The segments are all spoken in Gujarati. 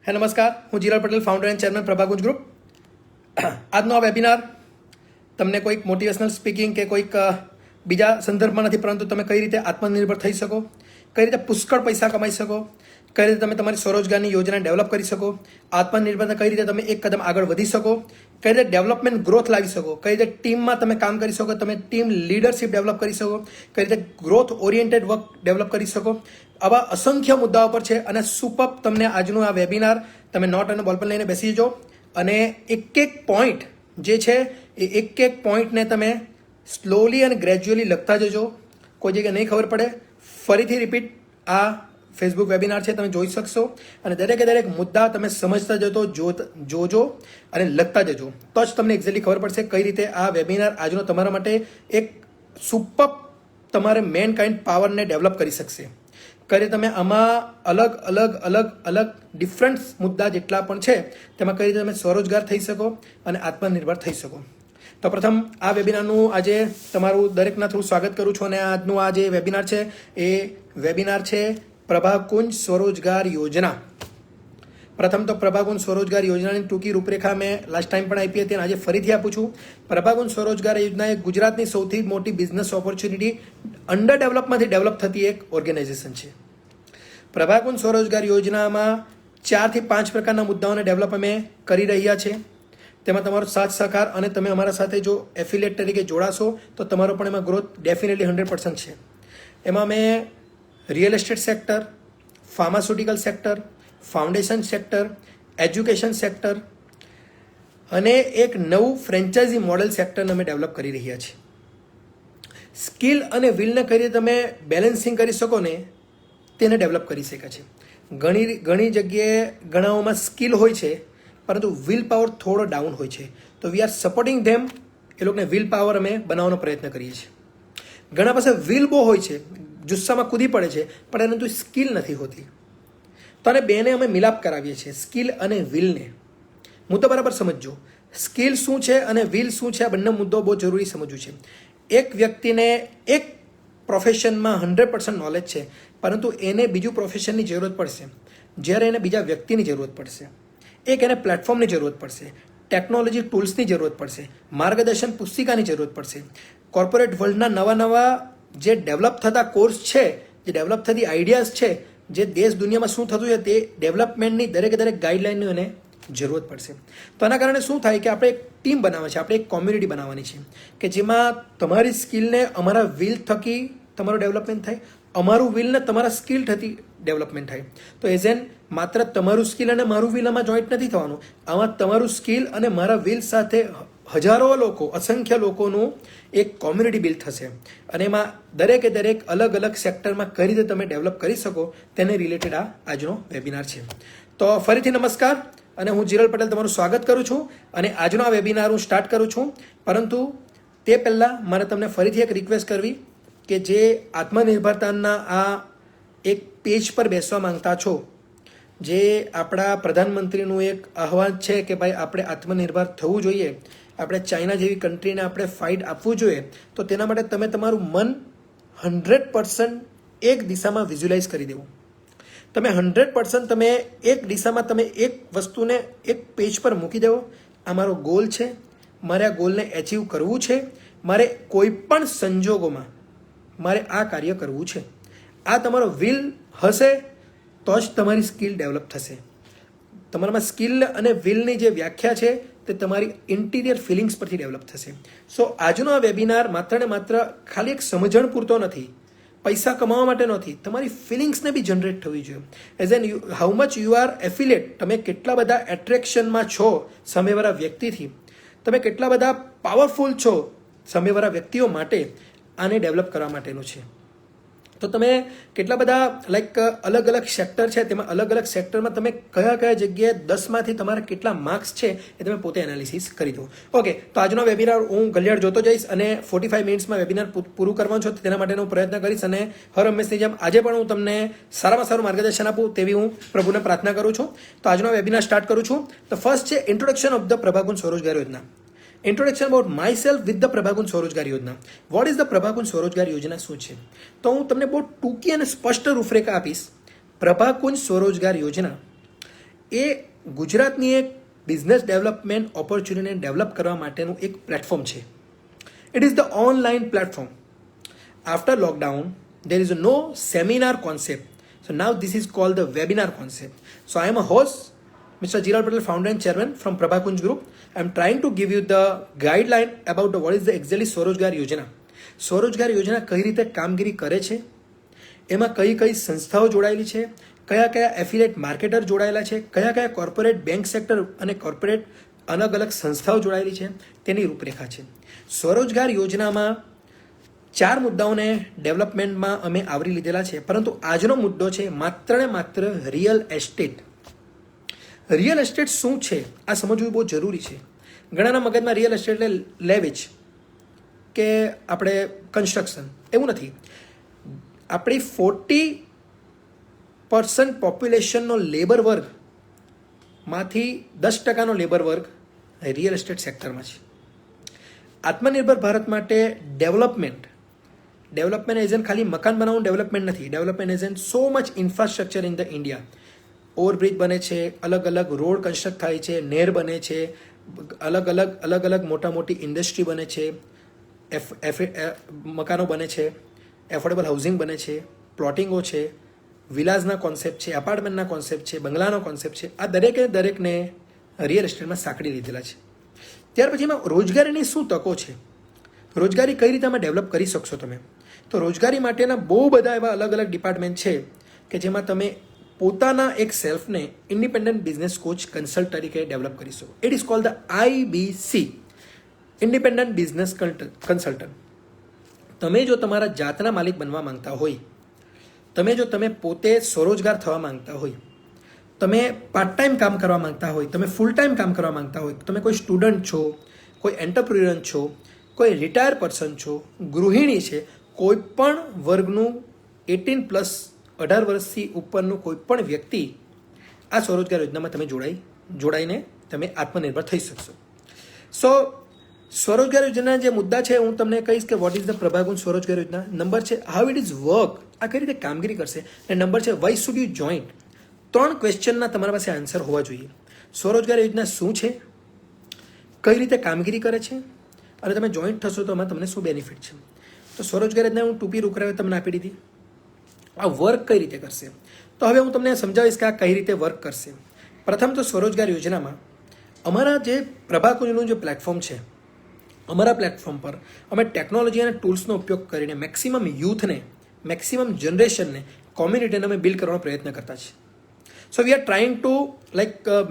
હે નમસ્કાર, હું Jiral Patel, founder and chairman Prabhagunj group. આજનો આ વેબિનાર તમને કોઈક મોટિવેશનલ સ્પીકિંગ કે કોઈક બીજા સંદર્ભમાં નથી, પરંતુ તમે કઈ રીતે આત્મનિર્ભર થઈ શકો, કઈ રીતે પુષ્કળ પૈસા કમાઈ શકો, કઈ રીતે તમે તમારી સ્વરોજગારની યોજના ડેવલપ કરી શકો, આત્મનિર્ભરતા કઈ રીતે તમે એક કદમ આગળ વધી શકો, કઈ રીતે ડેવલપમેન્ટ ગ્રોથ લાવી શકો, કઈ રીતે ટીમમાં તમે કામ કરી શકો, તમે ટીમ લીડરશિપ ડેવલપ કરી શકો, કઈ રીતે ગ્રોથ ઓરિએન્ટેડ વર્ક ડેવલપ કરી શકો. આવા અસંખ્ય મુદ્દાઓ પર છે અને સુપર તમને આજનું આ વેબિનાર તમે નોટ અને બોલપેન લઈને બેસી જજો અને એક એક પોઈન્ટ જે છે એ એક એક પોઈન્ટને તમે સ્લોલી અને ગ્રેજ્યુઅલી લખતા જજો. કોઈ જગ્યાએ નહીં ખબર પડે, ફરીથી રિપીટ આ ફેસબુક વેબિનાર છે, તમે જોઈ શકશો અને દરેકે દરેક મુદ્દા તમે સમજતા જોજો અને લખતા જજો, તો જ તમને એક્ઝેક્ટલી ખબર પડશે કઈ રીતે આ વેબિનાર આજનો તમારા માટે એક સુપર તમારે મેન કાઇન્ડ પાવરને ડેવલપ કરી શકશે. કઈ તમે આમાં અલગ અલગ અલગ અલગ ડિફરન્ટ મુદ્દા જેટલા પણ છે તેમાં કઈ રીતે તમે સ્વરોજગાર થઈ શકો અને આત્મનિર્ભર થઈ શકો. તો પ્રથમ આ વેબિનારનું આજે તમારું દરેકના થ્રુ સ્વાગત કરું છું અને આજનું આ જે વેબિનાર છે એ વેબિનાર છે પ્રભાકુંજ સ્વરોજગાર યોજના. પ્રથમ તો પ્રભાકુંજ સ્વરોજગાર યોજનાની ટૂંકી રૂપરેખા મેં લાસ્ટ ટાઈમ પણ આપી હતી અને આજે ફરીથી આપું છું. પ્રભાકુંજ સ્વરોજગાર યોજના એ ગુજરાતની સૌથી મોટી બિઝનેસ ઓપોર્ચ્યુનિટી અંડર ડેવલપમાંથી ડેવલપ થતી એક ઓર્ગેનાઇઝેશન છે. પ્રભાકુંજ સ્વરોજગાર યોજનામાં 4 થી 5 પ્રકારના મુદ્દાઓને ડેવલપ અમે કરી રહ્યા છે. તેમાં તમારો સાથ સહકાર અને તમે અમારા સાથે જો એફિલિએટ તરીકે જોડાશો તો તમારો પણ એમાં ગ્રોથ ડેફિનેટલી 100% છે. એમાં મેં real estate sector, pharmaceutical sector, foundation sector, education sector અને એક નવું ફ્રેન્ચાઇઝી મોડેલ સેક્ટરને અમે ડેવલપ કરી રહ્યા છીએ. સ્કિલ અને વિલને કઈ રીતે તમે બેલેન્સિંગ કરી શકો ને તેને ડેવલપ કરી શકે છે. ઘણી જગ્યાએ ઘણાઓમાં સ્કિલ હોય છે પરંતુ વિલ પાવર થોડો ડાઉન હોય છે, તો વી આર સપોર્ટિંગ ધેમ. એ લોકોને વિલ પાવર અમે બનાવવાનો પ્રયત્ન કરીએ છીએ. ઘણા પાસે વિલ બહુ હોય છે, જુસ્સામાં કૂદી પડે છે, પરંતુ સ્કિલ નથી હોતી. તો અને બેને અમે મિલાપ કરાવીએ છીએ, સ્કિલ અને વિલને. મુદ્દો બરાબર સમજજો, સ્કિલ શું છે અને વિલ શું છે, આ બંને મુદ્દો બહુ જરૂરી સમજવું છે. એક વ્યક્તિને એક પ્રોફેશનમાં 100% નોલેજ છે, પરંતુ એને બીજું પ્રોફેશનની જરૂરત પડશે, જ્યારે એને બીજા વ્યક્તિની જરૂરત પડશે. એક એને પ્લેટફોર્મની જરૂરત પડશે, ટેકનોલોજી ટૂલ્સની જરૂરત પડશે, માર્ગદર્શન પુસ્તિકાની જરૂરત પડશે. કોર્પોરેટ વર્લ્ડના નવા જે ડેવલપ થતા કોર્સ છે, જે ડેવલપ થતી આઈડિયાઝ છે, જે દેશ દુનિયામાં શું થતું છે તે ડેવલપમેન્ટની દરેક ગાઈડલાઇનની એને જરૂરત પડશે. તો આના કારણે શું થાય કે આપણે એક ટીમ બનાવવાની છે, આપણે એક કોમ્યુનિટી બનાવવાની છે કે જેમાં તમારી સ્કિલને અમારા વિલ થકી તમારું ડેવલપમેન્ટ થાય, અમારું વિલને તમારા સ્કિલ થકી ડેવલપમેન્ટ થાય. તો એઝ એન માત્ર તમારું સ્કિલ અને મારું વિલ આમાં જોઈન્ટ નથી થવાનું, આમાં તમારું સ્કિલ અને મારા વિલ સાથે હજારો લોકો, અસંખ્ય લોકોનું એક કોમ્યુનિટી બિલ્ડ થશે અને એમાં દરેકે દરેક અલગ અલગ સેક્ટરમાં કઈ રીતે તમે ડેવલપ કરી શકો તેને રિલેટેડ આ આજનો વેબિનાર છે. તો ફરીથી નમસ્કાર અને હું જીરલ પટેલ તમારું સ્વાગત કરું છું અને આજનો આ વેબિનાર હું સ્ટાર્ટ કરું છું. પરંતુ તે પહેલાં મારે તમને ફરીથી એક રિક્વેસ્ટ કરવી કે જે આત્મનિર્ભરતાના આ એક પેજ પર બેસવા માંગતા છો, જે આપણા પ્રધાનમંત્રીનું એક આહ્વાન છે કે ભાઈ આપણે આત્મનિર્ભર થવું જોઈએ, આપણે ચાઇના જેવી કન્ટ્રીને આપણે ફાઇટ આપવું જોઈએ, તો તેના માટે તમે તમારું મન 100% એક દિશામાં વિઝ્યુલાઇઝ કરી દેવું. તમે 100% તમે એક દિશામાં તમે એક વસ્તુને એક પેજ પર મૂકી દેવો. આ મારો ગોલ છે, મારે આ ગોલને એચીવ કરવું છે, મારે કોઈ પણ સંજોગોમાં મારે આ કાર્ય કરવું છે. આ તમારો વિલ હશે તો જ તમારી સ્કિલ ડેવલપ થશે. તમારામાં સ્કિલ અને વિલની જે વ્યાખ્યા છે તે તમારી ઇન્ટિરિયર ફિલિંગ્સ પરથી ડેવલપ થશે. સો આજનો આ વેબિનાર માત્ર ને માત્ર ખાલી એક સમજણ પૂરતો નથી, પૈસા કમાવા માટે નથી, તમારી ફિલિંગ્સને બી જનરેટ થવી જોઈએ. As an how much you are affiliate, તમે કેટલા બધા એટ્રેક્શનમાં છો સામેવાળા વ્યક્તિથી, તમે કેટલા બધા પાવરફુલ છો સામેવાળા વ્યક્તિઓ માટે, આને ડેવલપ કરવા માટેનું છે. તો તમે કેટલા બધા લાઈક અલગ અલગ સેક્ટર છે, તેમાં અલગ અલગ સેક્ટરમાં તમે કયા જગ્યાએ 10માંથી તમારા કેટલા માર્ક્સ છે એ તમે પોતે એનાલિસિસ કરી દો. ઓકે, તો આજનો વેબિનાર હું ઘડિયાળ જોતો જઈશ અને 45 મિનિટ્સમાં વેબિનાર પૂરું કરવાનું છે, તેના માટેનો હું પ્રયત્ન કરીશ અને હર હંમેશની જેમ આજે પણ હું તમને સારામાં સારું માર્ગદર્શન આપું તેવી હું પ્રભુને પ્રાર્થના કરું છું. તો આજનો વેબિનાર સ્ટાર્ટ કરું છું. તો ફર્સ્ટ છે ઇન્ટ્રોડક્શન ઓફ ધ પ્રભાકુંજ સ્વરોજગાર યોજના. Introduction about myself with the Prabhakunj સ્વરોજગાર યોજના. વોટ ઇઝ ધ પ્રભાકુંજ સ્વરોજગાર યોજના શું છે? તો હું તમને બહુ ટૂંકી અને સ્પષ્ટ રૂપરેખા આપીશ. પ્રભાકુંજ સ્વરોજગાર યોજના એ ગુજરાતની એક બિઝનેસ ડેવલપમેન્ટ ઓપોર્ચ્યુનિટીને ડેવલપ કરવા માટેનું એક પ્લેટફોર્મ છે. It is the online platform. After lockdown there is no seminar concept. So now this is called the webinar concept. So I am a host, Mr. Jiral Patel, founder and chairman from Prabhakunj Group. I am trying to give you the guideline about what is the exactly સ્વરોજગાર યોજના. સ્વરોજગાર યોજના કઈ રીતે કામગીરી કરે છે, એમાં કઈ કઈ સંસ્થાઓ જોડાયેલી છે, કયા કયા એફિલિએટ માર્કેટર જોડાયેલા છે, કયા કયા કોર્પોરેટ બેંક સેક્ટર અને કોર્પોરેટ અલગ અલગ સંસ્થાઓ જોડાયેલી છે, તેની રૂપરેખા છે. સ્વરોજગાર યોજનામાં 4 મુદ્દાઓને ડેવલપમેન્ટમાં અમે આવરી લીધેલા છે, પરંતુ આજનો મુદ્દો છે માત્ર ને માત્ર રિયલ એસ્ટેટ. રિયલ એસ્ટેટ શું છે આ સમજવું બહુ જરૂરી છે. ઘણાના મગજમાં રિયલ એસ્ટેટ એટલે લેવેજ કે આપણે કન્સ્ટ્રક્શન, એવું નથી. આપણી 40% પોપ્યુલેશનનો લેબર વર્ગમાંથી 10%નો લેબર વર્ગ રિયલ એસ્ટેટ સેક્ટરમાં છે. આત્મનિર્ભર ભારત માટે ડેવલપમેન્ટ એઝ એન ખાલી મકાન બનાવવાનું ડેવલપમેન્ટ નથી. Development as an so much infrastructure in the India. Overbridge બને છે, અલગ અલગ રોડ કન્સ્ટ્રક્ટ થાય છે, નહેર બને છે, અલગ અલગ મોટી ઇન્ડસ્ટ્રી બને છે, મકાનો બને છે, એફોર્ડેબલ હાઉસિંગ બને છે, પ્લોટિંગો છે, વિલાઝના કોન્સેપ્ટ છે, એપાર્ટમેન્ટના કોન્સેપ્ટ છે, બંગલાનો કોન્સેપ્ટ છે. આ દરેકને રિયલ એસ્ટેટમાં સાંકળી લીધેલા છે. ત્યાર પછી એમાં રોજગારીની શું તકો છે, રોજગારી કઈ રીતે આમાં ડેવલપ કરી શકશો તમે. તો રોજગારી માટેના બહુ બધા એવા અલગ અલગ ડિપાર્ટમેન્ટ છે કે જેમાં તમે પોતાના એક સેલ્ફને ઇન્ડિપેન્ડન્ટ બિઝનેસ કોચ કન્સલ્ટ તરીકે ડેવલપ કરી શકો. It is called the IBC, independent business consultant. તમે જો તમારા જાતના માલિક બનવા માંગતા હોય, તમે પોતે સ્વરોજગાર થવા માંગતા હોય, તમે પાર્ટ ટાઈમ કામ કરવા માંગતા હોય, તમે ફૂલ ટાઈમ કામ કરવા માંગતા હોય, તમે કોઈ સ્ટુડન્ટ છો, કોઈ એન્ટરપ્રિન્યોર છો, કોઈ રિટાયર પર્સન છો, ગૃહિણી છે, કોઈ પણ વર્ગનું 18+ વર્ષથી ઉપરનું કોઈ પણ વ્યક્તિ આ સ્વરોજગાર યોજનામાં તમે જોડાઈને તમે આત્મનિર્ભર થઈ શકશો. સો સ્વરોજગાર યોજના જે મુદ્દા છે હું તમને કહીશ કે વોટ ઇઝ ધ પ્રભાકુંજ સ્વરોજગાર યોજના. નંબર છે હાઉ ઇટ ઇઝ વર્ક, આ કઈ રીતે કામગીરી કરશે, અને નંબર છે વાય શુડ યુ જોઈન. 3 ક્વેશ્ચનના તમારા પાસે આન્સર હોવા જોઈએ. સ્વરોજગાર યોજના શું છે, કઈ રીતે કામગીરી કરે છે, અને તમે જોઈન્ટ થશો તો એમાં તમને શું બેનિફિટ છે. તો સ્વરોજગાર યોજના હું ટૂંકી રૂપરેખા તમને આપી દીધી. આ વર્ક કઈ રીતે કરશે, તો હવે હું તમને સમજાવીશ કે આ કઈ રીતે વર્ક કરશે. પ્રથમ તો સ્વરોજગાર યોજનામાં અમારા જે પ્રભાકુંજનું જે પ્લેટફોર્મ છે, અમારા પ્લેટફોર્મ પર અમે ટેકનોલોજી અને ટૂલ્સનો ઉપયોગ કરીને મેક્સિમમ યુથને, મેક્સિમમ જનરેશનને, કોમ્યુનિટીને અમે બિલ્ડ કરવાનો પ્રયત્ન કરતા છીએ. So we are trying to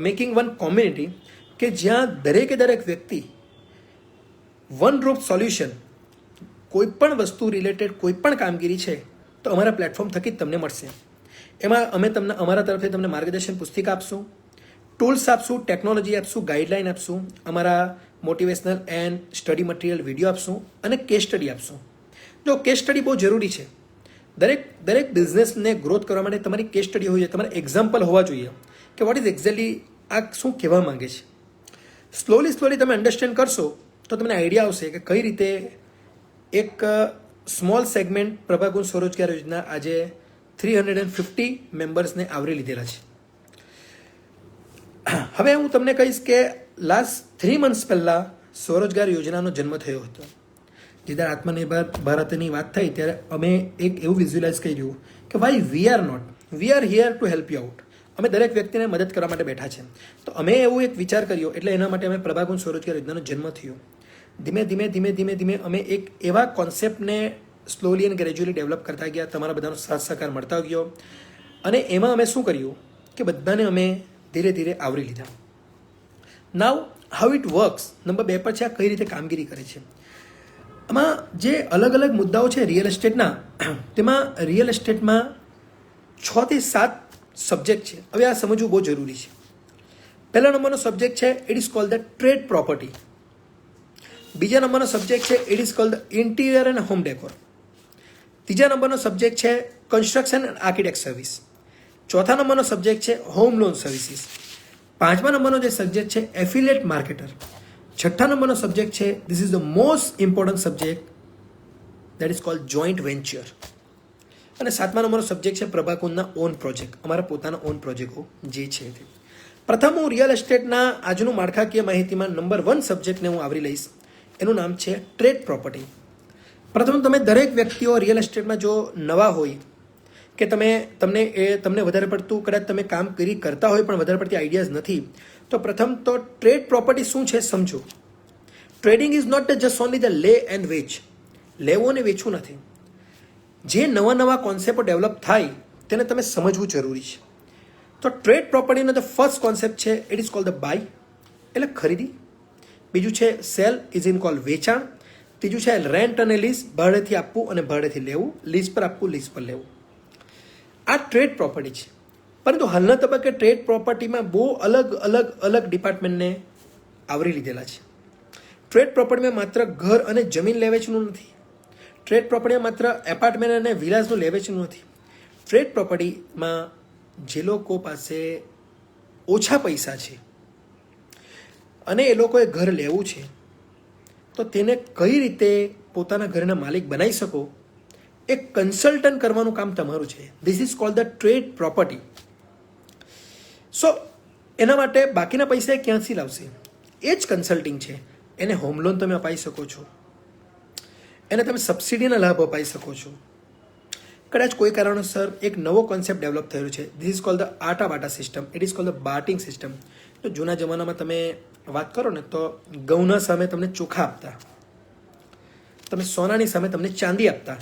making one community કે જ્યાં દરેક વ્યક્તિ વન રૂપ સોલ્યુશન, કોઈ પણ વસ્તુ રિલેટેડ કોઈ પણ કામગીરી છે તો અમારા પ્લેટફોર્મ થકી જ તમને મળશે. એમાં અમે તમને અમારા તરફથી તમને માર્ગદર્શન પુસ્તિકા આપશું, ટૂલ્સ આપશું, ટેકનોલોજી આપશું, ગાઈડલાઇન આપશું, અમારા motivational and study material video આપશું અને કેસ સ્ટડી આપશું. જો કેસ સ્ટડી બહુ જરૂરી છે. દરેક બિઝનેસને ગ્રોથ કરવા માટે તમારી કેસ સ્ટડી હોવી જોઈએ, તમારા એક્ઝામ્પલ હોવા જોઈએ કે વોટ ઇઝ એક્ઝેક્ટલી આ શું કહેવા માંગે છે. સ્લોલી તમે અન્ડરસ્ટેન્ડ કરશો તો તમને આઈડિયા આવશે કે કઈ રીતે એક સ્મોલ સેગમેન્ટ પ્રભાકુંજ સ્વરોજગાર યોજના આજે 350 મેમ્બર્સને આવરી લીધેલા છે. હવે હું તમને કહીશ કે લાસ્ટ 3 મંથ્સ પહેલાં સ્વરોજગાર યોજનાનો જન્મ થયો હતો. જ્યારે આત્મનિર્ભર ભારતની વાત થઈ ત્યારે અમે એક એવું વિઝ્યુલાઇઝ કર્યું કે ભાઈ વી are here to help you out. અમે દરેક વ્યક્તિને મદદ કરવા માટે બેઠા છે. તો અમે એવું એક વિચાર કર્યો, એટલે એના માટે અમે પ્રભાકુંજ સ્વરોજગાર યોજનાનો જન્મ થયો. ધીમે અમે એક એવા કોન્સેપ્ટને સ્લોલી એન્ડ ગ્રેજ્યુઅલી ડેવલપ કરતા ગયા. તમારા બધાનો સાથ સહકાર મળતા ગયો અને એમાં અમે શું કર્યું કે બધાને અમે ધીરે આવરી લીધા. નાવ હાઉ ઇટ વર્ક્સ. નંબર 2 પર છે આ કઈ રીતે કામગીરી કરે છે. આમાં જે અલગ મુદ્દાઓ છે રિયલ એસ્ટેટના, તેમાં રિયલ એસ્ટેટમાં 6 થી 7 સબ્જેક્ટ છે. હવે આ સમજવું બહુ જરૂરી છે. પહેલા નંબરનો સબ્જેક્ટ છે it is called the trade property. બીજા નંબરનો સબ્જેક્ટ છે it is cold interior and home decor. ત્રીજા નંબરનો સબ્જેક્ટ છે કન્સ્ટ્રક્શન એન્ડ આર્કિટેક્ટ સર્વિસ. ચોથા નંબરનો સબ્જેક્ટ છે હોમ લોન સર્વિસીસ. 5મા નંબરનો જે સબ્જેક્ટ છે એફિલિએટ માર્કેટર. 6થા નંબરનો સબ્જેક્ટ છે this is the most important subject that is called joint venture. અને 7મા નંબરનો સબ્જેક્ટ છે પ્રભાકુંજના ઓન પ્રોજેક્ટ, અમારા પોતાના ઓન પ્રોજેક્ટો જે છે તે. પ્રથમ હું રિયલ એસ્ટેટના આજનું માળખાકીય માહિતીમાં નંબર 1 સબ્જેક્ટને હું આવરી લઈશ. એનું નામ છે ટ્રેડ પ્રોપર્ટી. પ્રથમ તમે દરેક વ્યક્તિઓ રિયલ એસ્ટેટમાં જો નવા હોય કે તમને વધારે પડતું કદાચ તમે કામ કરતા હોય પણ વધારે પડતી આઈડિયાઝ નથી, તો પ્રથમ તો ટ્રેડ પ્રોપર્ટી શું છે સમજો. Trading is not just only the લે એન્ડ વેચ. લેવું અને વેચવું નથી. જે નવા કોન્સેપ્ટો ડેવલપ થાય તેને તમે સમજવું જરૂરી છે. તો ટ્રેડ પ્રોપર્ટીનો ધ ફર્સ્ટ કોન્સેપ્ટ છે it is called the buy, એટલે ખરીદી. બીજું છે સેલ ઇઝ ઇન કોલ વેચાણ. ત્રીજું છે રેન્ટ અને લીઝ, ભાડેથી આપવું અને ભાડેથી લેવું, લીઝ પર આપવું, લીઝ પર લેવું. આ ટ્રેડ પ્રોપર્ટી છે. પરંતુ હાલના તબક્કે ટ્રેડ પ્રોપર્ટીમાં બહુ અલગ ડિપાર્ટમેન્ટને આવરી લીધેલા છે. ટ્રેડ પ્રોપર્ટીમાં માત્ર ઘર અને જમીન લે વેચનું નથી. ટ્રેડ પ્રોપર્ટીમાં માત્ર એપાર્ટમેન્ટ અને વિલાસનું લે વેચનું નથી. ટ્રેડ પ્રોપર્ટીમાં જે લોકો પાસે ઓછા પૈસા છે અને એ લોકોએ ઘર લેવું છે, તો તેને કઈ રીતે પોતાના ઘરના માલિક બનાવી શકો, એક કન્સલ્ટન્ટ કરવાનું કામ તમારું છે. This is called the trade property. So એના માટે બાકીના પૈસા એ ક્યાંથી લાવશે? એ જ કન્સલ્ટિંગ છે. એને હોમ લોન તમે અપાઈ શકો છો, એને તમે સબસિડીના લાભ અપાઈ શકો છો. કદાચ કોઈ કારણોસર એક નવો કોન્સેપ્ટ ડેવલપ થયેલો છે. This is called the aata baata system. It is called the bartering system. તો જૂના જમાનામાં તમે વાત કરો ને તો ઘઉંના સામે તમને ચોખા આપતા, તમે સોનાની સામે તમને ચાંદી આપતા,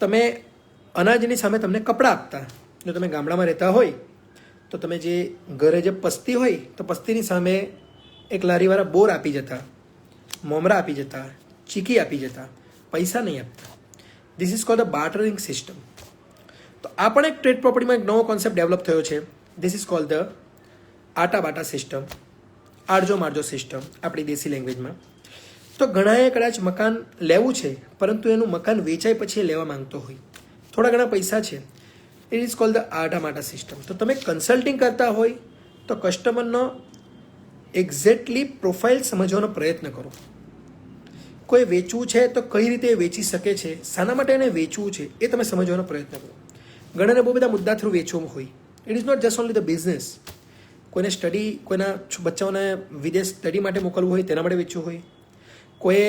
તમે અનાજની સામે તમને કપડાં આપતા. જો તમે ગામડામાં રહેતા હોય તો તમે જે ઘરે જે પસ્તી હોય તો પસ્તીની સામે એક લારીવાળા બોર આપી જતા, મોમરા આપી જતા, ચીકી આપી જતા, પૈસા નહીં આપતા. This is called the bartering system. તો આ પણ એક ટ્રેડ પ્રોપર્ટીમાં એક નવો કોન્સેપ્ટ ડેવલપ થયો છે. This is called the aata baata system, આડજો મારજો system આપણી દેશી લેંગ્વેજમાં. તો ઘણાએ કદાચ મકાન લેવું છે પરંતુ એનું મકાન વેચાય પછી લેવા માંગતો હોય, થોડા ઘણા પૈસા છે. ઇટ ઇઝ કોલ્ડ ધ આટા માટા સિસ્ટમ. તો તમે કન્સલ્ટિંગ કરતા હોય તો કસ્ટમરનો એક્ઝેક્ટલી પ્રોફાઇલ સમજવાનો પ્રયત્ન કરો. કોઈ વેચવું છે તો કઈ રીતે વેચી શકે છે, શાના માટે એને વેચવું છે એ તમે સમજવાનો પ્રયત્ન કરો. ઘણાને બહુ બધા મુદ્દા થ્રુ વેચવું હોય. It is not just only the business. કોઈને કોઈના બચ્ચાઓને વિદેશ સ્ટડી માટે મોકલવું હોય તેના માટે વેચવું હોય, કોઈએ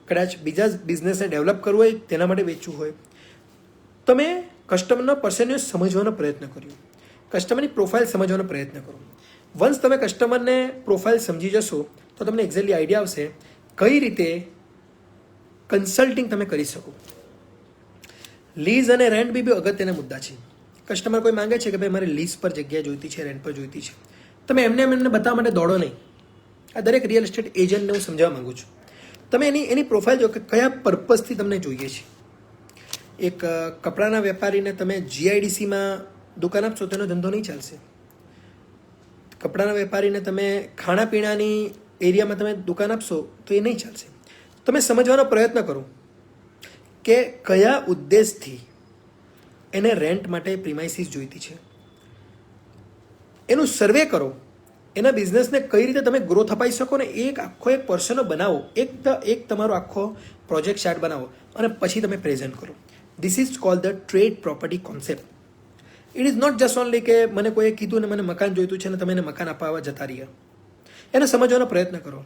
કદાચ બીજા બિઝનેસને ડેવલપ કરવું હોય તેના માટે વેચવું હોય. તમે કસ્ટમરના પર્સનને સમજવાનો પ્રયત્ન કર્યો, કસ્ટમરની પ્રોફાઇલ સમજવાનો પ્રયત્ન કરો. વન્સ તમે કસ્ટમરને પ્રોફાઇલ સમજી જશો તો તમને એક્ઝેક્ટલી આઈડિયા આવશે કઈ રીતે કન્સલ્ટિંગ તમે કરી શકો. લીઝ અને રેન્ટ બી અગત્યના મુદ્દા છે. કસ્ટમર કોઈ માંગે છે કે ભાઈ મારે લીઝ પર જગ્યા જોઈતી છે, રેન્ટ પર જોઈતી છે, તમે એમને બતાવવા માટે દોડો નહીં. આ દરેક રિયલ એસ્ટેટ એજન્ટને હું સમજાવવા માંગુ છું. તમે એની પ્રોફાઇલ જો કે કયા પર્પઝથી તમને જોઈએ છે. એક કપડાના વેપારીને તમે જીઆઈડીસીમાં દુકાન આપશો તો એનો ધંધો નહીં ચાલશે. કપડાના વેપારીને તમે ખાણાપીણાની એરિયામાં તમે દુકાન આપશો તો એ નહીં ચાલશે. તમે સમજવાનો પ્રયત્ન કરો કે કયા ઉદ્દેશથી એને રેન્ટ માટે પ્રિમાઇસીસ જોઈતી છે. એનું સર્વે કરો. એના બિઝનેસને કઈ રીતે તમે ગ્રોથ અપાઈ શકો ને એક પર્સનો બનાવો, એક તમારો આખો પ્રોજેક્ટ ચાર્ટ બનાવો અને પછી તમે પ્રેઝન્ટ કરો. This is called the trade property concept. It is not just only કે મને કોઈએ કીધું ને મને મકાન જોઈતું છે ને તમે એને મકાન અપાવવા જતા રહ્યા. એને સમજવાનો પ્રયત્ન કરો.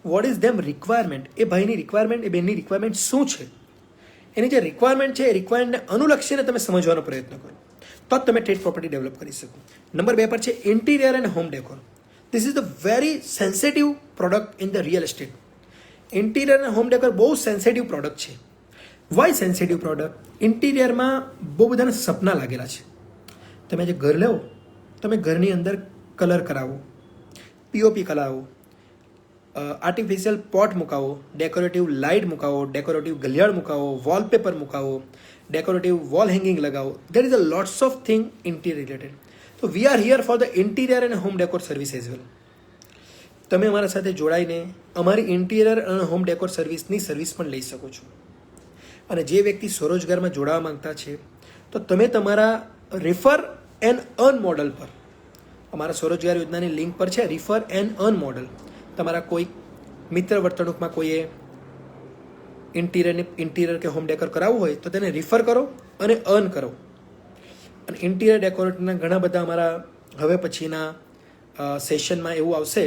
What is them requirement. એ ભાઈની રિક્વાયરમેન્ટ, એ બેનની રિક્વાયરમેન્ટ શું છે. એની જે રિક્વાયરમેન્ટ છે એ રિક્વાયરમેન્ટને અનુલક્ષીને તમે સમજવાનો પ્રયત્ન કરો, તો જ તમે ટ્રેડ પ્રોપર્ટી ડેવલપ કરી શકો. નંબર 2 પર છે interior and home decor. This is the very sensitive product in the real estate. Interior અને હોમ ડેકોર બહુ સેન્સિટિવ પ્રોડક્ટ છે. Why sensitive product? ઇન્ટિરિયરમાં બહુ બધાના સપના લાગેલા છે. તમે જે ઘર લેવો, તમે ઘરની અંદર કલર કરાવો, પીઓપી કરાવો, આર્ટિફિશિયલ પોટ મુકાવો, ડેકોરેટિવ લાઇટ મુકાવો, ડેકોરેટિવ ઘડિયાળ મુકાવો, વોલપેપર મુકાવો, ડેકોરેટિવ વોલ હેંગિંગ લગાવો. There is a lots of thing interior related. તો we are here for the interior and home decor service as well. તમે અમારા સાથે જોડાઈને અમારી ઇન્ટિરિયર અને હોમ ડેકોર સર્વિસની સર્વિસ પણ લઈ શકો છો. અને જે વ્યક્તિ સ્વરોજગારમાં જોડાવા માંગતા છે તો તમે તમારા રિફર એન્ડ અર્ન મોડલ પર, અમારા સ્વરોજગાર યોજનાની લિંક પર છે રિફર એન્ડ અર્ન મોડલ. તમારા કોઈ મિત્ર વર્તણૂકમાં કોઈએ ઇન્ટિરિયર કે હોમ ડેકોર કરાવવું હોય તો તેને રિફર કરો અને અર્ન કરો. અને ઇન્ટિરિયર ડેકોરેટરના ઘણા બધા અમારા હવે પછીના સેશનમાં એવું આવશે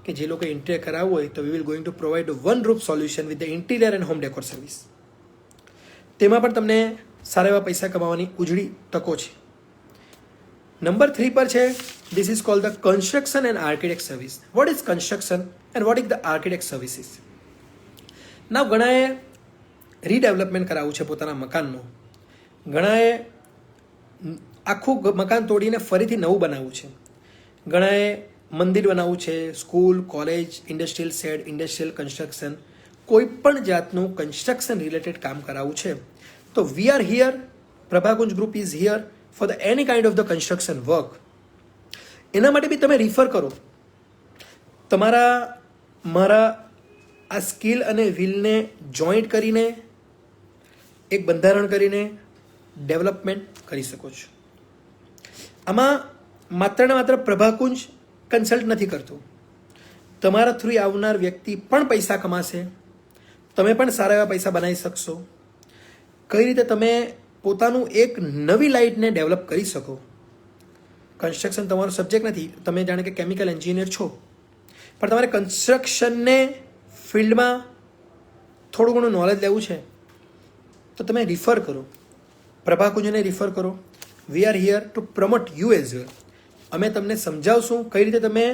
કે જે લોકો ઇન્ટિરિયર કરાવવું હોય તો we will going to provide one roof solution with the interior and home decor service. તેમાં પણ તમને સારા એવા પૈસા કમાવાની ઉજળી તકો છે. નંબર 3 પર છે this is called the construction and architect service. What is construction and what is the architect services? ના, ઘણાએ રીડેવલપમેન્ટ કરાવવું છે પોતાના મકાનનું, ઘણાએ આખું મકાન તોડીને ફરીથી નવું બનાવવું છે, ઘણાએ મંદિર બનાવવું છે, school, college, industrial shed, industrial construction, કોઈ પણ જાતનું કન્સ્ટ્રક્શન રિલેટેડ કામ કરાવવું છે તો we are here. Prabhakunj group is here for the any kind of the construction work. એના માટે બી તમે રિફર કરો. મારા આ સ્કિલ અને વિલને જોઈન્ટ કરીને એક બંધારણ કરીને ડેવલપમેન્ટ કરી શકો છો. આમાં માત્ર ને માત્ર પ્રભાકુંજ કન્સલ્ટ નથી કરતું, તમારા થ્રુ આવનાર વ્યક્તિ પણ પૈસા કમાશે, તમે પણ સારા એવા પૈસા બનાવી શકશો. કઈ રીતે તમે પોતાનું એક નવી લાઇટને ડેવલપ કરી શકો. કન્સ્ટ્રક્શન તમારો સબ્જેક્ટ નથી, તમે જાણે કે કેમિકલ એન્જિનિયર છો, પણ તમારે કન્સ્ટ્રક્શનને ફિલ્ડમાં થોડું ઘણું નોલેજ લેવું છે તો તમે રિફર કરો, પ્રભાકુંજને રિફર કરો. વી are here to promote you as well. અમે તમને સમજાવશું કઈ રીતે તમે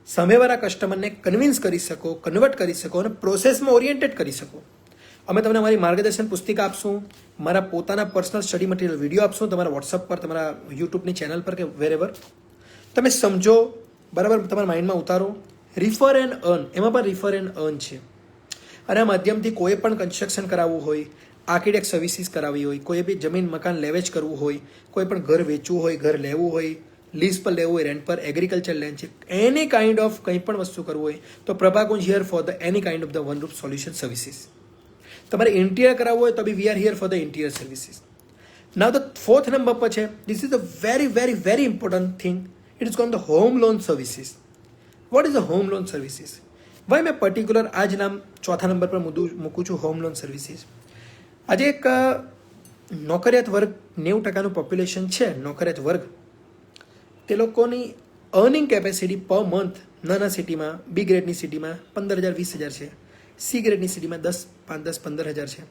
સામેવાળા કસ્ટમરને કન્વિન્સ કરી શકો, કન્વર્ટ કરી શકો અને પ્રોસેસમાં ઓરિએન્ટેડ કરી શકો. અમે તમને અમારી માર્ગદર્શન પુસ્તિકા આપશું, મારા પોતાના પર્સનલ સ્ટડી મટીરિયલ વિડીયો આપશું, તમારા વોટ્સઅપ પર, તમારા યુટ્યુબની ચેનલ પર કે વેરેવર. તમે સમજો, બરાબર, તમારા માઇન્ડમાં ઉતારો. રિફર એન્ડ અર્ન, એમાં પણ રિફર એન્ડ અર્ન છે. અને આ માધ્યમથી કોઈ પણ કન્સ્ટ્રક્શન કરાવવું હોય, આર્કિટેક્ટ સર્વિસીસ કરાવવી હોય, કોઈ બી જમીન મકાન લેવેચ કરવું હોય, કોઈ પણ ઘર વેચવું હોય, ઘર લેવું હોય, લીઝ પર લેવું હોય, રેન્ટ પર, એગ્રીકલ્ચર લેન્ડ છે, એની કાઇન્ડ ઓફ કંઈ પણ વસ્તુ કરવું હોય તો Prabhakunj here for the any kind of the one roof solution services. તમારે ઇન્ટિરિયર કરાવવું હોય તો બી we are here for the interior services. Now the 4th number પર છે this is a very very very important thing. It is called the home loan services. What is the home loan services? Why મેં પર્ટિક્યુલર આ જ નામ 4થા નંબર પર મૂકું છું, હોમ લોન સર્વિસીસ. આજે એક નોકરિયાત વર્ગ 90% પોપ્યુલેશન છે, નોકરિયાત વર્ગ, તે લોકોની અર્નિંગ કેપેસિટી પર મંથ નાના સિટીમાં, બી ગ્રેડની સિટીમાં 15,000 20,000 છે, સી ગ્રેડની સિટીમાં 10-15,000 છે,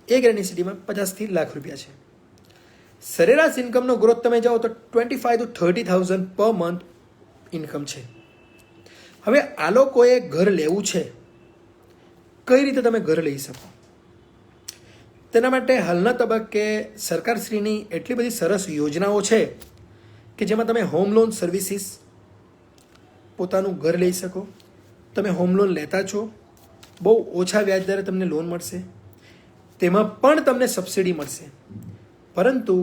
એ ગ્રેડની સિટીમાં 50 થી લાખ રૂપિયા છે. સરેરાશ ઇન્કમનો ગ્રોથ તમે જાઓ તો 25,000 to 30,000 પર મંથ ઇન્કમ છે. હવે આ લોકોએ ઘર લેવું છે, કઈ રીતે તમે ઘર લઈ શકો? તેના માટે હાલના તબક્કે સરકારશ્રીની એટલી બધી સરસ યોજનાઓ છે કે જેમાં તમે હોમ લોન સર્વિસીસ પોતાનું ઘર લઈ શકો. તમે હોમ લોન લેતા છો, બહુ ઓછા વ્યાજ દરે તમને લોન મળશે, તેમાં પણ તમને સબસિડી મળશે. પરંતુ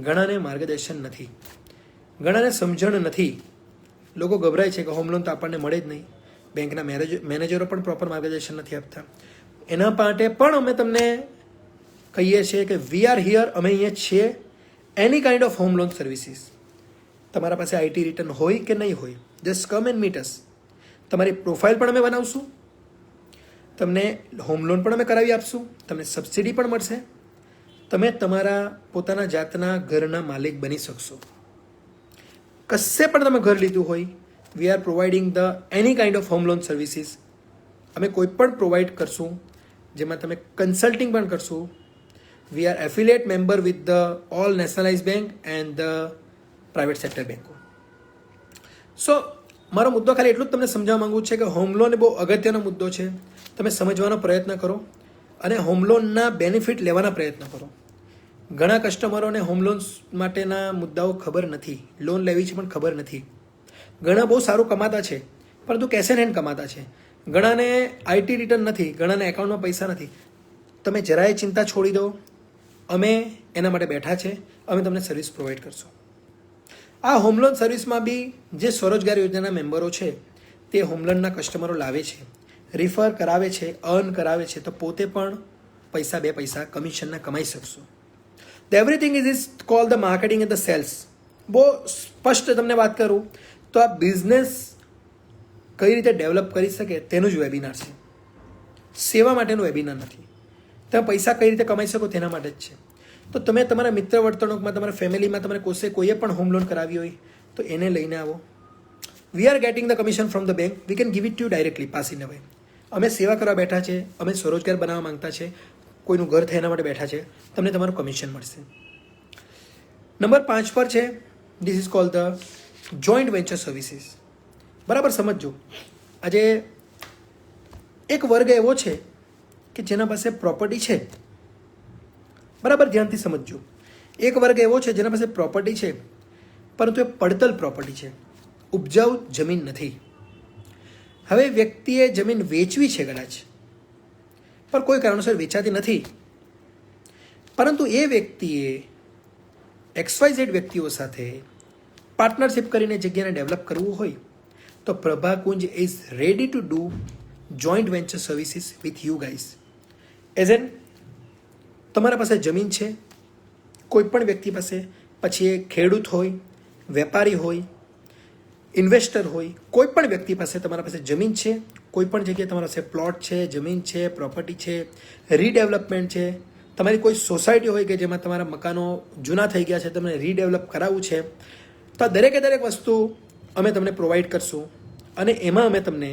ઘણાને માર્ગદર્શન નથી, ઘણાને સમજણ નથી. લોકો ગભરાય છે કે હોમ લોન તો આપણને મળે જ નહીં, બેંકના મેનેજરો પણ પ્રોપર માર્ગદર્શન નથી આપતા. એના માટે પણ અમે તમને કહીએ છીએ કે વી આર હિયર, અમે અહીંયા છીએ, એની kind of home loan services. તમારા પાસે આઈટી રિટર્ન હોય કે નહીં હોય, જસ્ટ કમ એન્ડ મીટ અસ. તમારી પ્રોફાઇલ પણ અમે બનાવશું, તમને હોમ લોન પણ અમે કરાવી આપશું, તમને સબસિડી પણ મળશે, તમે તમારા પોતાના જાતના ઘરના માલિક બની શકશો. કશે પણ તમે ઘર લીધું હોય, we are providing the any kind of home loan services. અમે કોઈ પણ પ્રોવાઈડ કરશું, જેમાં તમે કન્સલ્ટિંગ પણ કરશું. We are affiliate member with the all nationalise bank and the private sector બેંકો. સો મારો મુદ્દો ખાલી એટલું જ તમને સમજાવવા માંગુ છે કે હોમ લોન એ બહુ અગત્યનો મુદ્દો છે. તમે સમજવાનો પ્રયત્ન કરો અને હોમ લોનના બેનિફિટ લેવાના પ્રયત્ન કરો. ઘણા કસ્ટમરોને હોમ લોન્સ માટેના મુદ્દાઓ ખબર નથી, લોન લેવી છે પણ ખબર નથી. ઘણા બહુ સારું કમાતા છે પરંતુ કેશ એન્ડ હેન્ડ કમાતા છે. ઘણાને આઈટી રિટર્ન નથી, ઘણાને એકાઉન્ટમાં પૈસા નથી. તમે જરાય ચિંતા છોડી દો, અમે એના માટે બેઠા છે, અમે તમને સર્વિસ પ્રોવાઈડ કરશું. આ હોમ લોન સર્વિસમાં બી જે સ્વરોજગાર યોજનાના મેમ્બરો છે તે હોમ લોનના કસ્ટમરો લાવે છે, રિફર કરાવે છે, અર્ન કરાવે છે, તો પોતે પણ પૈસા 2 પૈસા કમિશનના કમાઈ શકશો. The everything is call the marketing and the sales. બહુ સ્પષ્ટ તમને વાત કરું તો આ બિઝનેસ કઈ રીતે ડેવલપ કરી શકે તેનું જ વેબિનાર છે, સેવા માટેનું વેબિનાર નથી. તમે પૈસા કઈ રીતે કમાઈ શકો તેના માટે જ છે. તો તમે તમારા મિત્ર વર્તણૂકમાં, તમારા ફેમિલીમાં તમારે કોઈએ પણ હોમ લોન કરાવી હોય તો એને લઈને આવો. We are getting the commission from the bank, we can give it to you directly, pass in a way. અમે સેવા કરવા બેઠા છે, અમે સ્વરોજગાર બનાવવા માંગતા છે, કોઈનું ઘર થાય એના માટે બેઠા છે, તમને તમારું કમિશન મળશે. નંબર 5 પર છે, this is called the joint venture services. બરાબર સમજજો. આજે એક વર્ગ એવો છે કે જેના પાસે પ્રોપર્ટી છે. બરાબર ધ્યાનથી સમજજો. એક વર્ગ એવો છે જેના પાસે પ્રોપર્ટી છે, પરંતુ એ પડતલ પ્રોપર્ટી છે, ઉપજાઉ જમીન નથી. હવે વ્યક્તિએ જમીન વેચવી છે કદાચ, પણ કોઈ કારણોસર વેચાતી નથી, પરંતુ એ વ્યક્તિએ XYZ વ્યક્તિઓ સાથે પાર્ટનરશિપ કરીને જગ્યાને ડેવલપ કરવું હોય તો Prabhakunj is ready to do joint venture services with you guys. As an તમારા પાસે જમીન છે, કોઈ પણ વ્યક્તિ પાસે, પછી એ ખેડૂત હોય, વેપારી હોય, ઇન્વેસ્ટર હોય, કોઈ પણ વ્યક્તિ પાસે તમારા પાસે જમીન છે, કોઈ પણ જગ્યાએ તમારા પાસે પ્લોટ છે, જમીન છે, પ્રોપર્ટી છે, રીડેવલપમેન્ટ છે, તમારી કોઈ સોસાયટી હોય કે જેમાં તમારા મકાનો જૂના થઈ ગયા છે, તમને રીડેવલપ કરાવવું છે, તો આ દરેકે દરેક વસ્તુ અમે તમને પ્રોવાઈડ કરશું. અને એમાં અમે તમને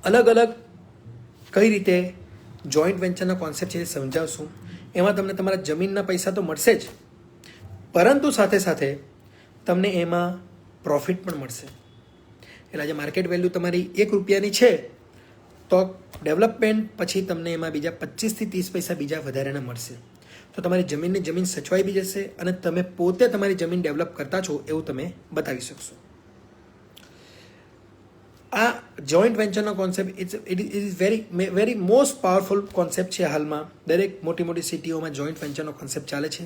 અલગ અલગ કઈ રીતે જોઈન્ટ વેન્ચરના કોન્સેપ્ટ છે એ સમજાવશું. એમાં તમને તમારા જમીનના પૈસા તો મળશે જ, પરંતુ સાથે સાથે તમને એમાં પ્રોફિટ પણ મળશે. એટલે આજે માર્કેટ વેલ્યુ તમારી ₹1 છે, તો ડેવલપમેન્ટ પછી તમને એમાં બીજા 25 થી 30 પૈસા બીજા વધારેના મળશે. તો તમારી જમીન સચવાઈ બી જશે અને તમે પોતે તમારી જમીન ડેવલપ કરતા છો એવું તમે બતાવી શકશો. આ જોઈન્ટ વેન્ચરનો concept it is very most powerful concept છે. હાલમાં દરેક મોટી મોટી સિટીઓમાં જોઈન્ટ વેન્ચરનો કોન્સેપ્ટ ચાલે છે.